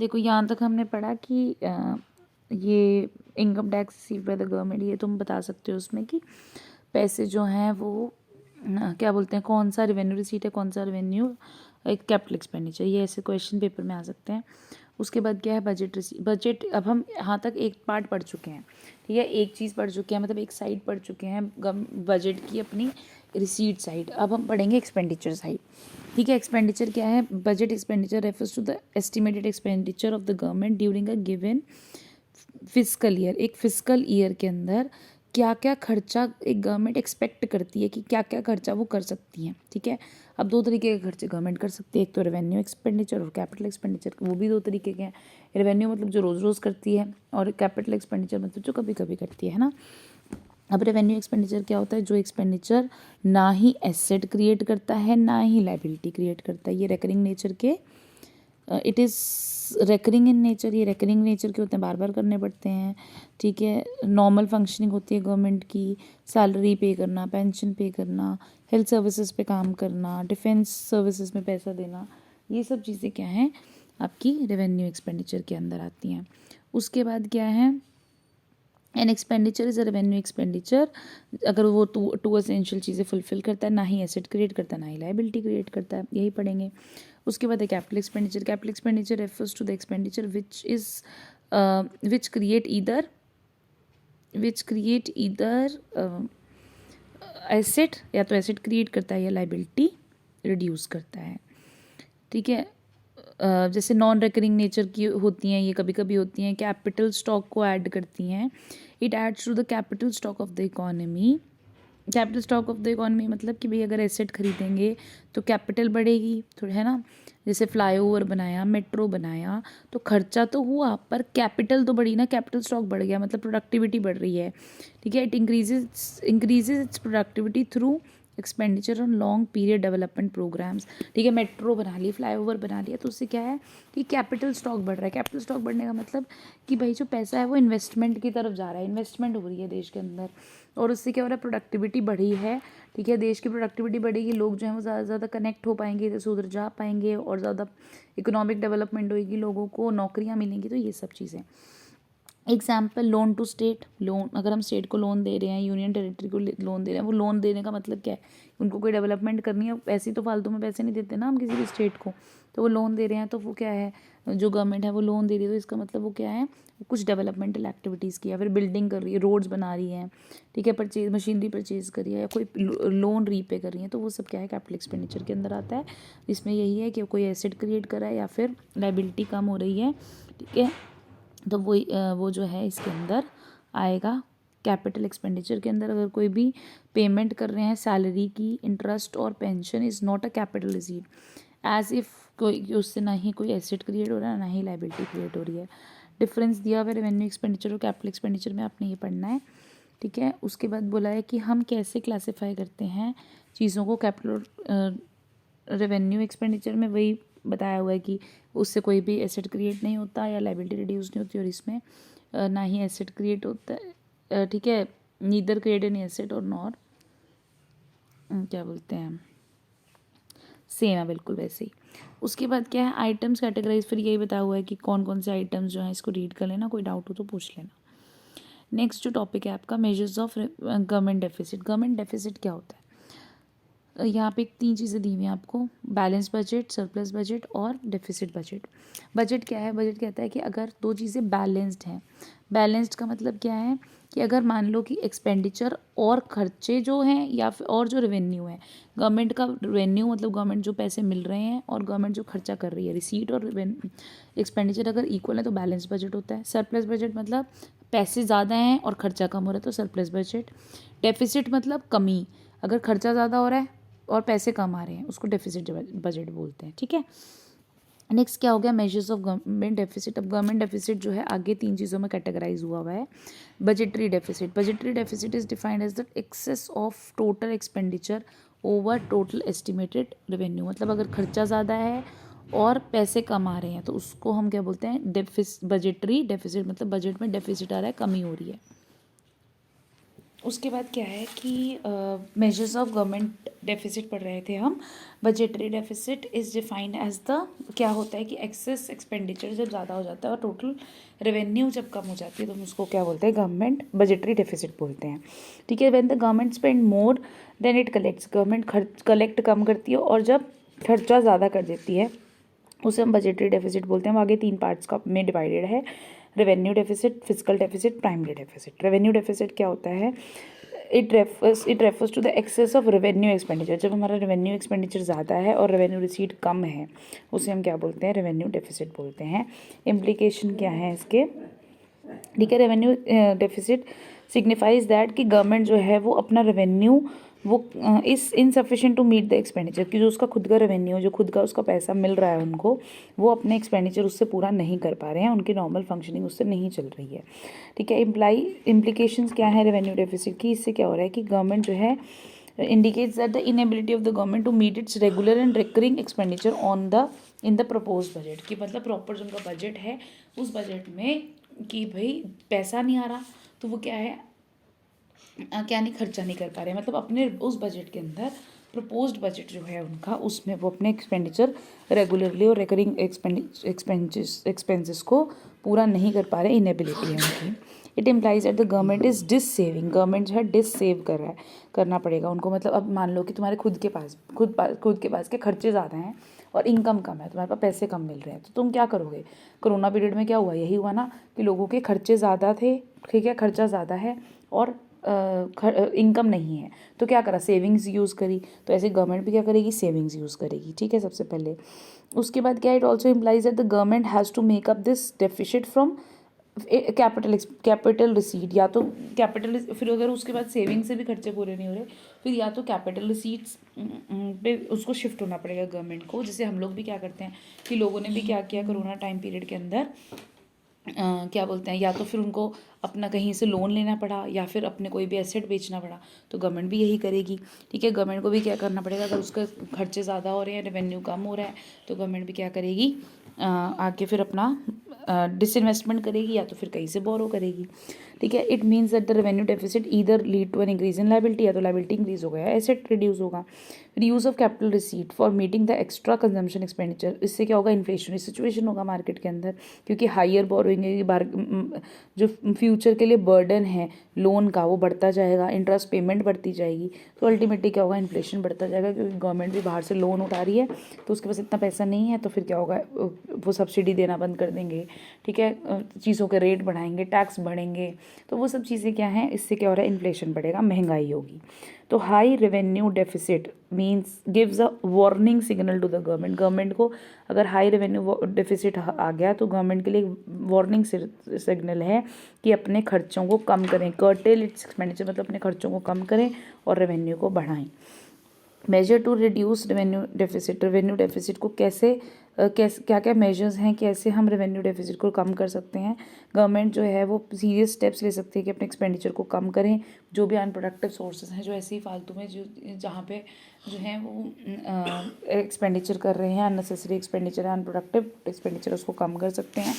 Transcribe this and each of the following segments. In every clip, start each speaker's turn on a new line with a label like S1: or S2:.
S1: देखो यहाँ तक हमने पढ़ा कि ये income tax receive by the government, ये तुम बता सकते हो उसमें कि पैसे जो हैं वो क्या बोलते हैं, कौन सा रेवेन्यू रिसीट है, कौन सा रेवेन्यू एक कैपिटल एक्सपेंडिचर, ये ऐसे क्वेश्चन पेपर में आ सकते हैं। उसके बाद क्या है बजट बजट। अब हम यहाँ तक एक पार्ट पढ़ चुके हैं, ठीक है, एक चीज़ पढ़ चुके हैं, मतलब एक साइड पढ़ चुके हैं बजट की अपनी रिसीट साइड। अब हम पढ़ेंगे एक्सपेंडिचर साइड, ठीक है। एक्सपेंडिचर क्या है? Budget expenditure refers to the estimated expenditure of the government during a given physical year. एक फिजिकल ईयर के अंदर क्या क्या खर्चा एक गवर्नमेंट एक्सपेक्ट करती है कि क्या क्या खर्चा वो कर सकती है, ठीक है। अब दो तरीके के खर्चे गवर्नमेंट कर सकती है, एक तो रेवेन्यू एक्सपेंडिचर और कैपिटल एक्सपेंडिचर। वो भी दो तरीके के हैं, रेवेन्यू मतलब जो रोज़ रोज़ करती है, और कैपिटल एक्सपेंडिचर मतलब जो कभी कभी करती है ना। अब रेवेन्यू एक्सपेंडिचर क्या होता है? जो एक्सपेंडिचर ना ही एसेट क्रिएट करता है ना ही लाइबिलिटी क्रिएट करता है। ये रेकरिंग नेचर के, it is recurring in nature, ये रेकरिंग नेचर के होते हैं, बार बार करने पड़ते हैं, ठीक है। नॉर्मल फंक्शनिंग होती है गवर्नमेंट की, सैलरी पे करना, पेंशन पे करना, हेल्थ सर्विसेज पे काम करना, डिफेंस सर्विसेज में पैसा देना, ये सब चीज़ें क्या हैं आपकी रेवेन्यू एक्सपेंडिचर के अंदर आती हैं। उसके बाद क्या है, an expenditure is a revenue expenditure अगर वो टू एसेंशियल चीज़ें फुलफिल करता है, ना ही एसेट क्रिएट करता है ना ही लाइबिलिटी क्रिएट करता है, यही पढ़ेंगे। उसके बाद है capital expenditure. Capital expenditure refers to the expenditure which create either asset, या तो एसेट क्रिएट करता है या लाइबिलिटी रिड्यूस करता है, ठीक है। जैसे नॉन रिकरिंग नेचर की होती हैं, ये कभी कभी होती हैं, कैपिटल स्टॉक को ऐड करती हैं। It adds to the capital stock of the economy. Capital stock of the economy मतलब कि भाई अगर एसेट खरीदेंगे तो कैपिटल बढ़ेगी थोड़ा, है ना। जैसे फ्लाईओवर बनाया, मेट्रो बनाया, तो खर्चा तो हुआ पर कैपिटल तो बढ़ी ना, कैपिटल स्टॉक बढ़ गया, मतलब प्रोडक्टिविटी बढ़ रही है, ठीक है। It increases its productivity through expenditure on long period development programs, ठीक है। मेट्रो बना ली, फ्लाईओवर बना लिया, तो उससे क्या है कि कैपिटल स्टॉक बढ़ रहा है। कैपिटल स्टॉक बढ़ने का मतलब कि भाई जो पैसा है वो इन्वेस्टमेंट की तरफ जा रहा है, इन्वेस्टमेंट हो रही है देश के अंदर, और उससे क्या हो रहा है, प्रोडक्टिविटी बढ़ी है, ठीक है। देश की प्रोडक्टिविटी बढ़ेगी, लोग जो हैं वो ज़्यादा से ज़्यादा कनेक्ट हो पाएंगे, इधर से उधर जा पाएंगे, और ज़्यादा इकोनॉमिक डेवलपमेंट होगी, लोगों को नौकरियाँ मिलेंगी, तो ये सब चीज़ें। Example loan to state. Loan, अगर हम स्टेट को लोन दे रहे हैं, यूनियन टेरिटरी को लोन दे रहे हैं, वो लोन देने का मतलब क्या है, उनको कोई डेवलपमेंट करनी है, ऐसे ही तो फालतू में पैसे नहीं देते ना हम किसी भी स्टेट को, तो वो लोन दे रहे हैं, तो वो क्या है, जो गवर्नमेंट है वो लोन दे रही है, तो इसका मतलब वो क्या है, कुछ डेवलपमेंटल एक्टिविटीज़ की, या फिर बिल्डिंग कर रही है, रोड्स बना रही है, ठीक है, परचेज मशीनरी परचेज कर रही है, या कोई लोन रीपे कर रही है, तो वो सब क्या है, कैपिटल एक्सपेंडिचर के अंदर आता है। इसमें यही है कि कोई एसेट क्रिएट करा है या फिर लाइबिलिटी कम हो रही है, ठीक है, तो वो जो है इसके अंदर आएगा कैपिटल एक्सपेंडिचर के अंदर। अगर कोई भी पेमेंट कर रहे हैं सैलरी की, इंटरेस्ट और pension is not a capital receipt, as if कोई उससे ना ही कोई एसेट क्रिएट हो रहा है ना ही लाइबिलिटी क्रिएट हो रही है। डिफरेंस दिया हुआ रेवेन्यू एक्सपेंडिचर और कैपिटल एक्सपेंडिचर में, आपने ये पढ़ना है, ठीक है। उसके बाद बोला है कि हम कैसे क्लासीफाई करते हैं चीज़ों को। कैपिटल रेवेन्यू एक्सपेंडिचर में वही बताया हुआ है कि उससे कोई भी एसेट क्रिएट नहीं होता या लाइबिलिटी रिड्यूस नहीं होती, और इसमें ना ही एसेट क्रिएट होता है, ठीक है, नीदर क्रिएट एनी एसेट और नॉर क्या बोलते हैं, सेम है बिल्कुल वैसे ही। उसके बाद क्या है, आइटम्स कैटेगराइज, फिर यही बताया हुआ है कि कौन कौन से आइटम्स जो हैं, इसको रीड कर लेना, कोई डाउट हो तो पूछ लेना। नेक्स्ट जो टॉपिक है आपका, measures of government deficit. Government deficit क्या होता है? यहाँ पे 3 चीज़ें दी हुई हैं आपको, बैलेंस बजट, सरप्लस बजट और डेफिसिट बजट। बजट क्या है? बजट कहता है कि अगर दो चीज़ें बैलेंस्ड हैं, बैलेंस्ड का मतलब क्या है कि अगर मान लो कि एक्सपेंडिचर और खर्चे जो हैं या फिर और जो रेवेन्यू है, गवर्नमेंट का रेवेन्यू मतलब गवर्नमेंट जो पैसे मिल रहे हैं और गवर्नमेंट जो खर्चा कर रही है, रिसीट और एक्सपेंडिचर अगर इक्वल है तो बैलेंस बजट होता है। सरप्लस बजट मतलब पैसे ज़्यादा हैं और खर्चा कम हो रहा है तो सरप्लस बजट। डेफिसिट मतलब कमी, अगर खर्चा ज़्यादा हो रहा है और पैसे कम आ रहे हैं, उसको डेफिसिट बजट बोलते हैं, ठीक है। नेक्स्ट क्या हो गया, मेजर्स ऑफ गवर्नमेंट डेफिसिट। अब गवर्नमेंट डेफिसिट जो है आगे 3 चीज़ों में कैटेगराइज हुआ है। Budgetary deficit. Budgetary deficit is defined as the excess of total expenditure over total estimated revenue. मतलब अगर खर्चा ज़्यादा है और पैसे कम आ रहे हैं तो उसको हम क्या बोलते हैं, बजटरी डेफिसिट, मतलब बजट में डेफिसिट आ रहा है, कमी हो रही है। उसके बाद क्या है कि मेजर्स ऑफ गवर्नमेंट डेफिसिट पढ़ रहे थे हम। Budgetary deficit is defined as the, क्या होता है कि एक्सेस एक्सपेंडिचर जब ज़्यादा हो जाता है और टोटल रेवेन्यू जब कम हो जाती है तो हम उसको क्या बोलते हैं, गवर्नमेंट बजटरी डेफिसिट बोलते हैं। ठीक है, when the government spend more than it collects, government खर्च कलेक्ट कम करती है और जब खर्चा ज़्यादा कर देती है उसे हम बजटरी डेफिसिट बोलते हैं। वो आगे 3 पार्ट्स का में डिवाइडेड है, revenue deficit, physical deficit, primary deficit. Revenue deficit क्या होता है, it refers to the excess of revenue expenditure, जब हमारा रेवेन्यू एक्सपेंडिचर ज़्यादा है और रेवेन्यू रिसीट कम है उसे हम क्या बोलते हैं, रेवेन्यू डेफिसिट बोलते हैं। इम्प्लीकेशन क्या है इसके, ठीक है, रेवेन्यू डेफिसिट सिग्निफाइज दैट कि गवर्नमेंट जो है वो अपना रेवेन्यू वो is insufficient to meet the expenditure, कि जो उसका खुद का रेवेन्यू, जो खुद का उसका पैसा मिल रहा है उनको, वो अपने एक्सपेंडिचर उससे पूरा नहीं कर पा रहे हैं, उनकी नॉर्मल फंक्शनिंग उससे नहीं चल रही है। ठीक है, इम्प्लीकेशंस क्या है रेवेन्यू डेफिसिट की, इससे क्या हो रहा है कि गवर्नमेंट जो है indicates that the inability of the government to meet its regular and recurring expenditure on the in the proposed budget, कि मतलब प्रॉपर जो उनका बजट है उस बजट में कि भाई पैसा नहीं आ रहा तो वो क्या है, क्या नहीं, खर्चा नहीं कर पा रहे, मतलब अपने उस बजट के अंदर प्रपोज्ड बजट जो है उनका उसमें वो अपने एक्सपेंडिचर रेगुलरली और रिकरिंग एक्सपेंसेस को पूरा नहीं कर पा रहे, इनेबिलिटी है उनकी। It implies that the government is dissaving, government जो है डिस सेव कर रहा है, करना पड़ेगा उनको। मतलब अब मान लो कि तुम्हारे खुद के पास के खर्चे ज़्यादा हैं और इनकम कम है, तुम्हारे पास पैसे कम मिल रहे हैं, तो तुम क्या करोगे। कोरोना पीरियड में क्या हुआ, यही हुआ ना कि लोगों के खर्चे ज़्यादा थे, ठीक है, खर्चा ज़्यादा है और इनकम नहीं है, तो क्या करा, सेविंग्स यूज़ करी। तो ऐसे गवर्नमेंट भी क्या करेगी, सेविंग्स यूज़ करेगी। ठीक है, सबसे पहले। उसके बाद क्या, it also implies that the government has to make up this deficit from capital receipt, या तो कैपिटल, फिर अगर उसके बाद सेविंग से भी खर्चे पूरे नहीं हो रहे फिर या तो कैपिटल रिसीट्स पे उसको शिफ्ट होना पड़ेगा गवर्नमेंट को। जैसे हम लोग भी क्या करते हैं कि लोगों ने भी क्या किया कोरोना टाइम पीरियड के अंदर, क्या बोलते हैं, या तो फिर उनको अपना कहीं से लोन लेना पड़ा या फिर अपने कोई भी एसेट बेचना पड़ा, तो गवर्नमेंट भी यही करेगी। ठीक है, गवर्नमेंट को भी क्या करना पड़ेगा, अगर उसका खर्चे ज़्यादा हो रहे हैं, रेवेन्यू कम हो रहा है, तो गवर्नमेंट भी क्या करेगी, आके फिर अपना डिसइन्वेस्टमेंट करेगी या तो फिर कहीं से बोरो करेगी। ठीक है, it means that the revenue deficit either lead to an increase in liability, या तो लाइबिलिटी इंक्रीज होगा या एसेट रिड्यूस होगा। Reuse of capital receipt for meeting the extra consumption expenditure, इससे क्या होगा, इन्फ्लेशनरी सिचुएशन होगा मार्केट के अंदर, क्योंकि हायर बोरोइंग जो फ्यूचर के लिए बर्डन है लोन का वो बढ़ता जाएगा, इंटरेस्ट पेमेंट बढ़ती जाएगी, तो अल्टीमेटली क्या होगा, इन्फ्लेशन बढ़ता जाएगा, क्योंकि गवर्नमेंट भी बाहर से लोन उठा रही है तो उसके पास इतना पैसा नहीं है, तो फिर क्या होगा, वो सब्सिडी देना बंद कर देंगे। ठीक है, चीज़ों के रेट बढ़ाएंगे, टैक्स बढ़ेंगे, तो वो सब चीज़ें क्या हैं, इससे क्या हो रहा है, इन्फ्लेशन बढ़ेगा, महंगाई होगी। तो high revenue deficit means gives a warning signal to the government, government को अगर हाई रेवेन्यू डेफिसिट आ गया तो गवर्नमेंट के लिए वार्निंग सिग्नल है कि अपने खर्चों को कम करें, कर्टेल इट्स एक्सपेंडिचर, मतलब अपने खर्चों को कम करें और रेवेन्यू को बढ़ाएं। Measure to reduce revenue deficit को कैसे क्या क्या मेजर्स हैं, कैसे हम रेवेन्यू डेफिसिट को कम कर सकते हैं। गवर्नमेंट जो है वो सीरियस स्टेप्स ले सकती है कि अपने एक्सपेंडिचर को कम करें, जो भी अनप्रोडक्टिव सोर्सेज हैं, जो ऐसे ही फालतू में जो जहाँ पे जो हैं वो एक्सपेंडिचर कर रहे हैं, अननेसेसरी एक्सपेंडिचर है, अनप्रोडक्टिव एक्सपेंडिचर, उसको कम कर सकते हैं।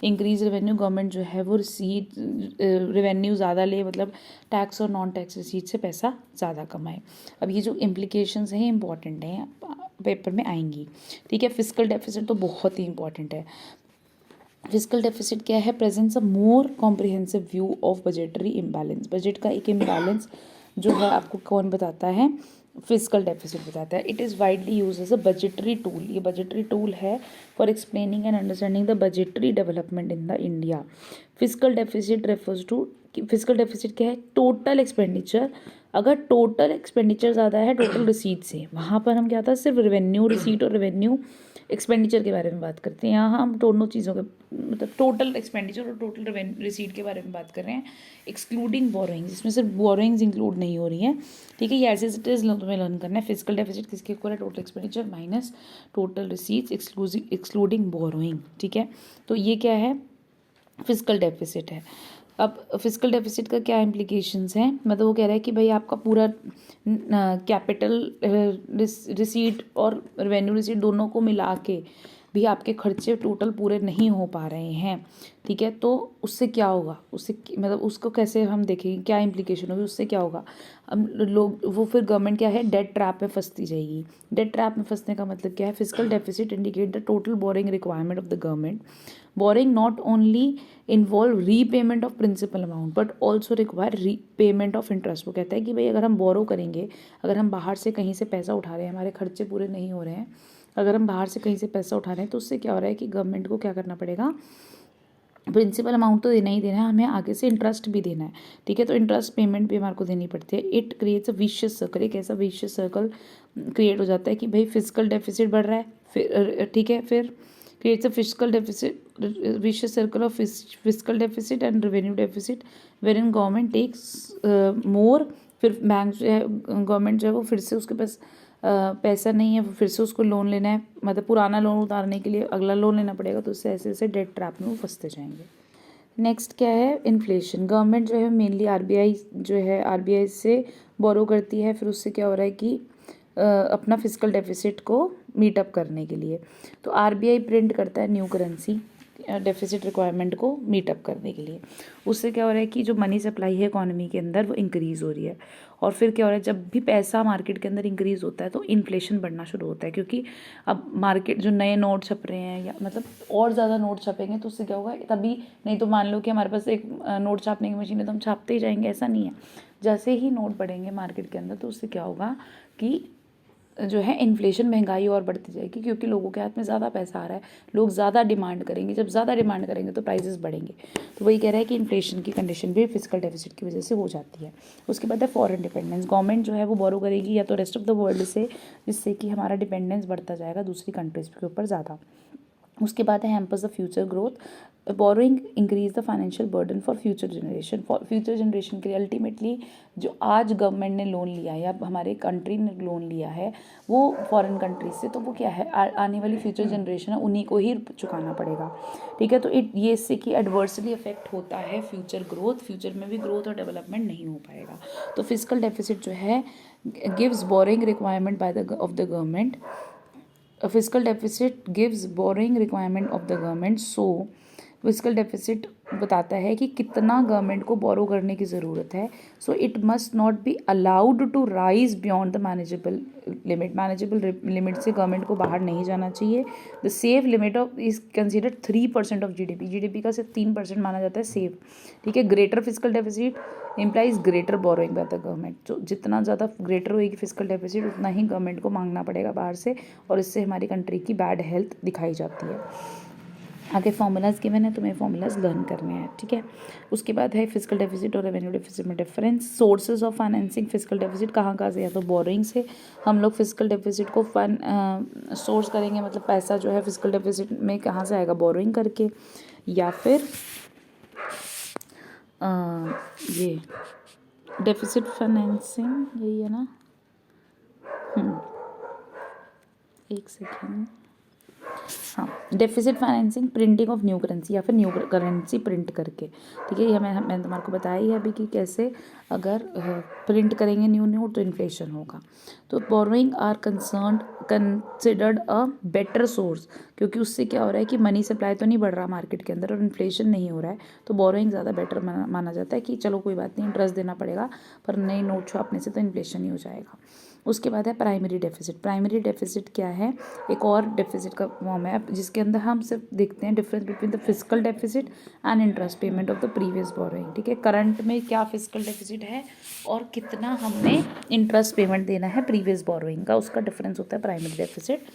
S1: इंक्रीज रेवेन्यू, गवर्नमेंट जो है वो रेवेन्यू ज़्यादा ले, मतलब टैक्स और नॉन टैक्स रिसीट से पैसा ज़्यादा कमाए। अब ये जो इम्प्लीकेशंस हैं इंपॉर्टेंट हैं, पेपर में आएंगी। ठीक है, फिजिकल डेफिसिट तो बहुत ही इंपॉर्टेंट है। फिजिकल डेफिसिट क्या है, presence a more comprehensive view of budgetary imbalance, budget का एक इम्बैलेंस जो है आपको कौन बताता है, फिजिकल डेफिसिट बताता है। It is widely use as a budgetary tool, ये बजटरी टूल है for explaining and understanding the budgetary development in the India. Physical deficit refers to, physical deficit क्या है, टोटल एक्सपेंडिचर, अगर टोटल एक्सपेंडिचर ज़्यादा है total receipt से, वहाँ पर हम क्या था, सिर्फ रेवेन्यू रिसीट और रेवेन्यू एक्सपेंडिचर के बारे में बात करते हैं। यहाँ हम दोनों चीज़ों के मतलब टोटल एक्सपेंडिचर और टोटल रिसीट के बारे में बात कर रहे हैं, एक्सक्लूडिंग बोरोइंग्स, इसमें सिर्फ बोरोइंग्स इंक्लूड नहीं हो रही हैं। ठीक है, ये एज इट इज तुम्हें लर्न करना है। फिजिकल डेफिसिट किसके इक्वल है, total expenditure minus total receipts excluding borrowing. ठीक है, तो ये क्या है, फिजिकल डेफिसिट है। अब फिजिकल डेफिसिट का क्या इम्प्लीकेशंस हैं, मतलब वो कह रहा है कि भाई आपका पूरा कैपिटल रिसीट और रेवेन्यू रिसीट दोनों को मिला के भी आपके खर्चे टोटल पूरे नहीं हो पा रहे हैं, ठीक है, तो उससे क्या होगा, उससे मतलब उसको कैसे हम देखेंगे, क्या इम्प्लीकेशन होगी, उससे क्या होगा। अब लोग वो फिर गवर्नमेंट क्या है, डेट ट्रैप में फंसती जाएगी। डेट ट्रैप में फंसने का मतलब क्या है, physical deficit indicate the total borrowing requirement of the government. Borrowing not only involve repayment of principal amount but also require repayment of interest. वो कहता है कि भाई अगर हम बोरो करेंगे, अगर हम बाहर से कहीं से पैसा उठा रहे हैं, हमारे खर्चे पूरे नहीं हो रहे हैं, अगर हम बाहर से कहीं से पैसा उठा रहे हैं, तो उससे क्या हो रहा है कि गवर्नमेंट को क्या करना पड़ेगा, प्रिंसिपल अमाउंट तो देना ही देना है, हमें आगे से इंटरेस्ट भी देना है, ठीक है, तो इंटरेस्ट पेमेंट भी हमारे को देनी पड़ती है। It creates a vicious circle, एक ऐसा विशियस सर्कल क्रिएट हो जाता है कि भाई फिजिकल डेफिसिट बढ़ रहा है, फिर ठीक है, फिर creates a physical deficit vicious circle of physical deficit and revenue deficit where in government takes more. फिर बैंक जो है, गवर्नमेंट जो है वो फिर से उसके पास पैसा नहीं है, फिर से उसको लोन लेना है, मतलब पुराना लोन उतारने के लिए अगला लोन लेना पड़ेगा, तो उससे ऐसे ऐसे डेट ट्रैप में वो फंसते जाएंगे। नेक्स्ट क्या है, इन्फ्लेशन। गवर्नमेंट जो है मेनली आरबीआई जो है, आरबीआई से बोरो करती है, फिर उससे क्या हो रहा है कि अपना फिजिकल डेफिसिट को मीटअप करने के लिए, तो आरबीआई प्रिंट करता है न्यू करेंसी डेफिसिट रिक्वायरमेंट को मीटअप करने के लिए। उससे क्या हो रहा है कि जो मनी सप्लाई है इकोनॉमी के अंदर वो इंक्रीज़ हो रही है, और फिर क्या हो रहा है, जब भी पैसा मार्केट के अंदर इंक्रीज़ होता है तो इन्फ्लेशन बढ़ना शुरू होता है, क्योंकि अब मार्केट जो नए नोट छप रहे हैं, या मतलब और ज़्यादा नोट छपेंगे तो उससे क्या होगा तभी, नहीं तो मान लो कि हमारे पास एक नोट छापने की मशीन है तो हम छापते ही जाएंगे, ऐसा नहीं है। जैसे ही नोट बढ़ेंगे मार्केट के अंदर तो उससे क्या होगा कि जो है इन्फ्लेशन, महंगाई और बढ़ती जाएगी, क्योंकि लोगों के हाथ में ज़्यादा पैसा आ रहा है, लोग ज़्यादा डिमांड करेंगे, जब ज़्यादा डिमांड करेंगे तो प्राइसेस बढ़ेंगे। तो वही कह रहा है कि इन्फ्लेशन की कंडीशन भी फिजिकल डेफिसिट की वजह से हो जाती है। उसके बाद है फॉरेन डिपेंडेंस। गवर्नमेंट जो है वो बोरो करेगी या तो रेस्ट ऑफ द वर्ल्ड से, जिससे कि हमारा डिपेंडेंस बढ़ता जाएगा दूसरी कंट्रीज़ के ऊपर ज़्यादा। उसके बाद है hampers the future growth. Borrowing increase the financial burden for future generation. For future generation के लिए अल्टीमेटली जो आज गवर्नमेंट ने लोन लिया है या हमारे कंट्री ने लोन लिया है वो फॉरेन कंट्रीज से, तो वो क्या है, आने वाली फ्यूचर जनरेशन है उन्हीं को ही चुकाना पड़ेगा, ठीक है। तो ये इससे कि एडवर्सली अफेक्ट होता है फ्यूचर ग्रोथ, फ्यूचर में भी ग्रोथ और डेवलपमेंट नहीं हो पाएगा। तो फिजिकल डेफिसिट जो है gives boring requirement by the of the government. A fiscal deficit gives borrowing requirement of the government, so physical deficit बताता है कि कितना गवर्नमेंट को बोरो करने की ज़रूरत है। So it must not be allowed to rise beyond the manageable limit. Manageable limit से गवर्नमेंट को बाहर नहीं जाना चाहिए। The safe limit of is considered 3% of GDP. GDP का सिर्फ 3% माना जाता है सेफ, ठीक है। Greater physical deficit implies greater borrowing by the government. तो जितना ज़्यादा ग्रेटर होगी फिजिकल डेफिसिट उतना ही गवर्नमेंट को मांगना पड़ेगा बाहर से, और इससे हमारी कंट्री की बैड हेल्थ दिखाई जाती है। आगे फॉर्मूलाज गिवन है, तुम्हें फॉर्मूलाज लर्न करने हैं, ठीक है। उसके बाद है फिजिकल डेफिसिट और रेवेन्यू डेफिसिट में difference. Sources of financing physical deficit कहाँ कहाँ से, या तो बोरिंग से हम लोग फिजिकल डेफिसिट को सोर्स करेंगे, मतलब पैसा जो है फिजिकल डेफिसिट में कहाँ से आएगा, बोरिंग करके, या फिर ये डेफिसिट फाइनेंसिंग, यही है ना, एक सेकेंड, हाँ, deficit financing printing of new currency, या फिर न्यू करेंसी प्रिंट करके, ठीक है। ये मैंने तुम्हारे को बताया ही है अभी कि कैसे अगर प्रिंट करेंगे न्यू नोट तो इन्फ्लेशन होगा। तो borrowing are considered a better source, क्योंकि उससे क्या हो रहा है कि मनी सप्लाई तो नहीं बढ़ रहा मार्केट के अंदर और इन्फ्लेशन नहीं हो रहा है, तो बोरोइंग ज़्यादा बेटर माना जाता है कि चलो कोई बात नहीं, इंटरेस्ट देना पड़ेगा पर नई नोट छापने से तो इन्फ्लेशन ही हो जाएगा। उसके बाद है प्राइमरी डेफिसिट। प्राइमरी डेफिसिट क्या है, एक और डेफिसिट का फॉर्म है जिसके अंदर हम सिर्फ देखते हैं difference between the physical deficit and interest payment of the previous borrowing, ठीक है। करंट में क्या फिजिकल डेफिसिट है और कितना हमने इंटरेस्ट पेमेंट देना है प्रीवियस बोरोइंग का, उसका डिफरेंस होता है primary deficit.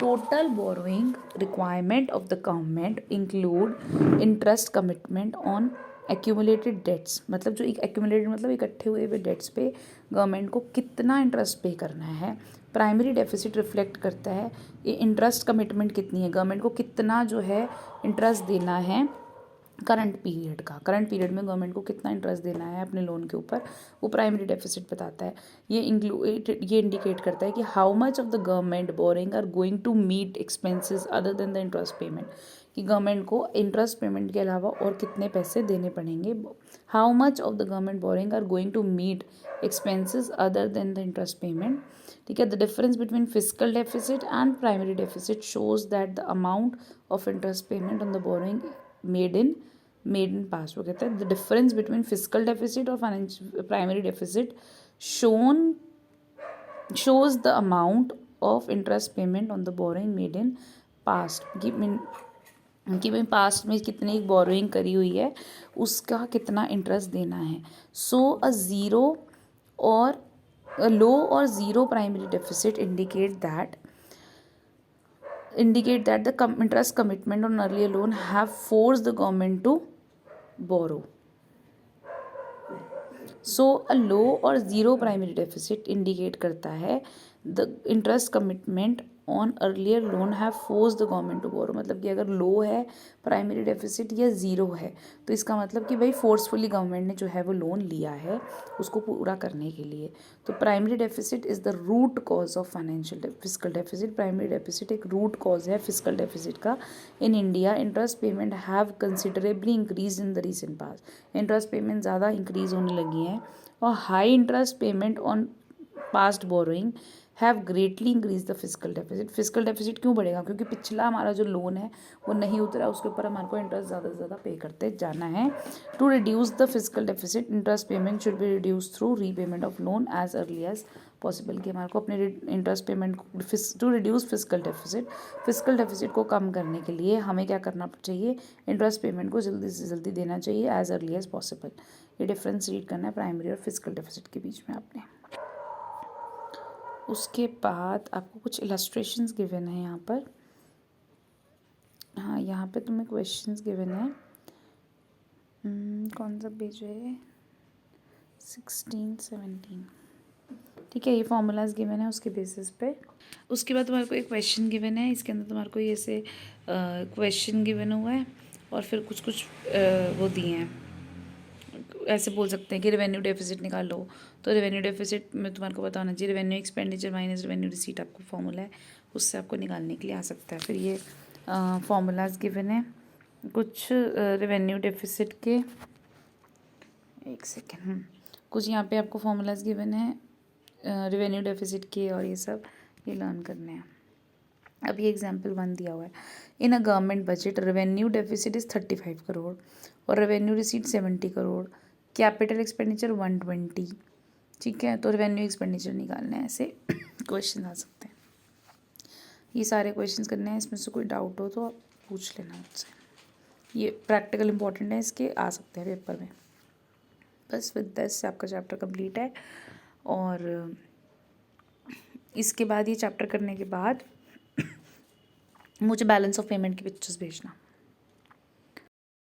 S1: Total borrowing requirement of the government include interest commitment on accumulated debts, मतलब जो एक एक्यूमुलेटेड मतलब इकट्ठे हुए हुए डेट्स पे गवर्नमेंट को कितना इंटरेस्ट पे करना है। प्राइमरी डेफिसिट रिफ्लेक्ट करता है ये इंटरेस्ट कमिटमेंट कितनी है, गवर्नमेंट को कितना जो है इंटरेस्ट देना है करंट पीरियड का, करंट पीरियड में गवर्नमेंट को कितना इंटरेस्ट देना है अपने लोन के ऊपर, वो प्राइमरी डेफिसिट बताता है। ये इंडिकेट करता है कि how much of the government borrowing are going to meet expenses other than the interest payment, कि गवर्नमेंट को इंटरेस्ट पेमेंट के अलावा और कितने पैसे देने पड़ेंगे। How much of the government borrowing are going to meet expenses other than the interest payment. ठीक है. The difference between physical deficit and primary deficit shows that the amount of interest payment on the borrowing made in past. वो कहते हैं the difference between physical deficit और primary deficit shows the amount of interest payment on the borrowing made in past. कि भाई past में कितनी borrowing करी हुई है उसका कितना इंटरेस्ट देना है. सो अ ज़ीरो और लो और zero primary deficit indicate that the interest commitment on earlier loan have forced the government to borrow. So a low और ज़ीरो प्राइमरी डेफिसिट इंडिकेट करता है the interest commitment on earlier loan have force the government to borrow. मतलब कि अगर लो है primary deficit या zero है तो इसका मतलब कि भाई फोर्सफुली गवर्नमेंट ने जो है वो लोन लिया है उसको पूरा करने के लिए. तो primary deficit is the root cause of financial physical deficit. Primary deficit एक रूट कॉज है फिजिकल डेफिसिट का. In India interest payment have considerably increase in the recent past. Interest payment ज़्यादा इंक्रीज होने लगी हैं और high interest payment on past borrowing have greatly increase the physical deficit. Physical deficit क्यों बढ़ेगा? क्योंकि पिछला हमारा जो लोन है वो नहीं उतरा, उसके ऊपर हमारे को इंटरेस्ट ज़्यादा से ज़्यादा पे करते जाना है. To reduce the physical deficit interest payment should be reduce through repayment of loan as early as possible. कि हमारे को अपने interest payment to reduce physical deficit को कम करने के लिए हमें क्या करना चाहिए? इंटरेस्ट पेमेंट को जल्दी से जल्दी देना चाहिए एज अर्ली एज पॉसिबल. ये डिफरेंस रीड करना है प्राइमरी और फिजिकल डेफिसिट के बीच में आपने. उसके बाद आपको कुछ इलस्ट्रेशंस गिवन है यहाँ पर. हाँ, यहाँ पे तुम्हें क्वेश्चंस गिवन है. कौन सा पेज है? 16-17. ठीक है, ये फॉर्मूलाज गिवन है उसके बेसिस पे. उसके बाद तुम्हारे को एक क्वेश्चन गिवन है. इसके अंदर तुम्हारे को ये से क्वेश्चन गिवन हुआ है और फिर कुछ वो दिए हैं. ऐसे बोल सकते हैं कि रेवेन्यू डेफिसिट निकालो. तो रेवेन्यू डेफिसिट में तुम्हारे को पता होना चाहिए revenue expenditure minus revenue receipt आपको फॉर्मूला है, उससे आपको निकालने के लिए आ सकता है. फिर ये फॉर्मूलाज गिवन है कुछ रेवेन्यू डेफिसिट के. एक सेकेंड. कुछ यहाँ पे आपको फॉर्मूलाज गिवन है रेवेन्यू डेफिसिट के और ये सब ये लर्न करने हैं. अब ये एग्जाम्पल 1 दिया हुआ है. In a government budget revenue deficit is 35 crore और revenue receipt 70 crore. Capital expenditure 120. ठीक है, तो रेवेन्यू एक्सपेंडिचर निकालना है. ऐसे क्वेश्चन आ सकते हैं. ये सारे क्वेश्चंस करने हैं. इसमें से कोई डाउट हो तो आप पूछ लेना मुझसे. ये प्रैक्टिकल इंपॉर्टेंट है, इसके आ सकते हैं पेपर में. बस विद दिस आपका चैप्टर कंप्लीट है. और इसके बाद ये चैप्टर करने के बाद मुझे बैलेंस ऑफ पेमेंट की पिक्चर्स भेजना.